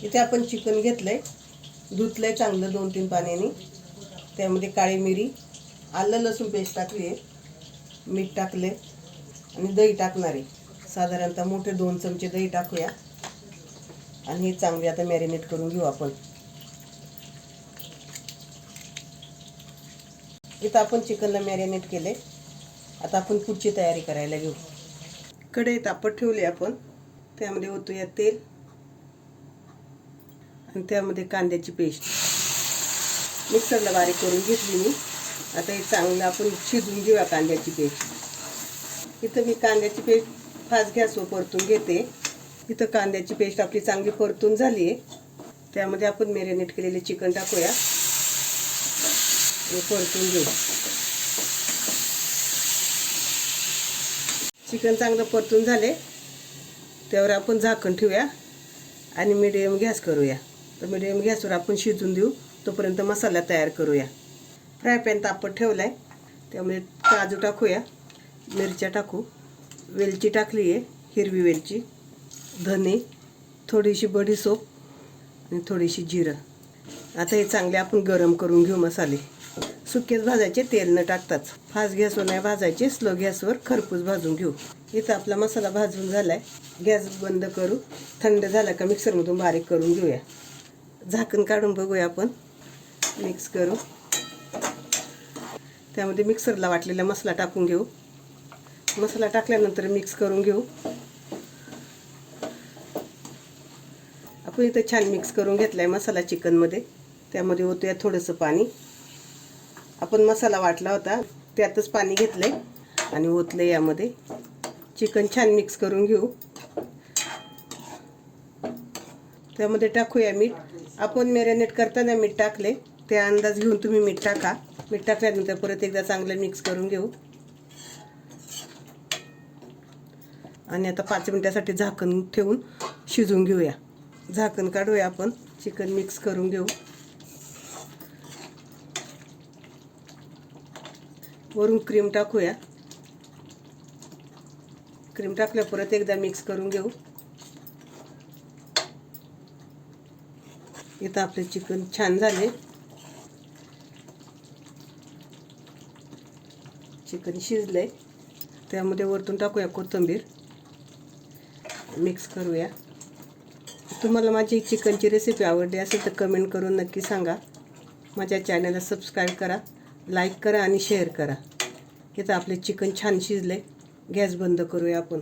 इथे आपण चिकन घेतलंय, धुतलंय चांगलं 2-3 पाण्याने. त्यामध्ये काळी मिरी, आलं लसूण पेस्ट टाकली आहे, मीठ टाकले आणि दही टाकणार आहे. साधारणतः मोठे 2 चमचे दही टाकूया आणि हे चांगले आता मॅरिनेट करून घेऊ आपण. इथं आपण चिकनला मॅरिनेट केले. आता आपण पुढची तयारी करायला घेऊ. कढई तापत ठेवली आपण, त्यामध्ये ओतूया तेल आणि त्यामध्ये कांद्याची पेस्ट मिक्सरला बारीक करून घेतली मी. आता हे चांगलं आपण शिजवून घेऊया कांद्याची पेस्ट. इथं मी कांद्याची पेस्ट फास्ट गॅसवर परतून घेते. इथं कांद्याची पेस्ट आपली चांगली परतून झाली आहे. त्यामध्ये आपण मॅरिनेट केलेले चिकन टाकूया, हे परतून घेऊ. चिकन चांगलं परतून झाले, त्यावर आपण झाकण ठेवूया आणि मिडियम गॅस करूया. तर मिडियम गॅसवर आपण शिजून देऊ, तोपर्यंत मसाला तयार करूया. फ्राय पॅन तापत ठेवला आहे, त्यामुळे काजू टाकूया, मिरच्या टाकू, वेलची टाकली आहे, हिरवी वेलची, धने, थोडीशी बडीशेप आणि थोडीशी जिरं. आता हे चांगले आपण गरम करून घेऊ मसाले. सुकेच भाजायचे, तेल न टाकताच. फास्ट गॅसवर नाही भाजायचे, स्लो गॅसवर खरपूस भाजून घेऊ. इथं आपला मसाला भाजून झालाय. गॅस बंद करू. थंड झाला का मिक्सरमधून बारीक करून घेऊया. झाकण काढून बघूया आपण, मिक्स करू. त्यामध्ये मिक्सरला वाटलेला मसाला टाकून घेऊ. मसाला टाकल्यानंतर मिक्स करून घेऊ. आपण इथं छान मिक्स करून घेतलाय मसाला चिकनमध्ये. त्यामध्ये ओतूया थोडंसं पाणी. आपण मसाला वाटला होता त्यातच पाणी घेतलंय आणि ओतलंय यामध्ये. चिकन छान मिक्स करून घेऊ. त्यामध्ये टाकूया मीठ. आपण मॅरिनेट करताना मीठ टाकले, ते अंदाज घेऊन तुम्ही मीठ टाका. मीठ टाकल्यानंतर परत एकदा चांगलं मिक्स करून घेऊ आणि आता 5 मिनिटासाठी झाकण ठेवून शिजवून घेऊया. झाकण काढूया आपण, चिकन मिक्स करून घेऊ. वरून क्रीम टाकूया. क्रीम टाकल्या परत एकदा मिक्स करून घेऊ. इथं आपले चिकन छान झाले. चिकन शिजलंय, त्यामध्ये वरतून टाकूया कोथिंबीर, मिक्स करूया. तुम्हाला माझी चिकनची रेसिपी आवडली असेल तर कमेंट करून नक्की सांगा. माझ्या चॅनलला सबस्क्राईब करा, लाईक करा आणि शेअर करा. इथं आपले चिकन छान शिजले. गॅस बंद करूया आपण.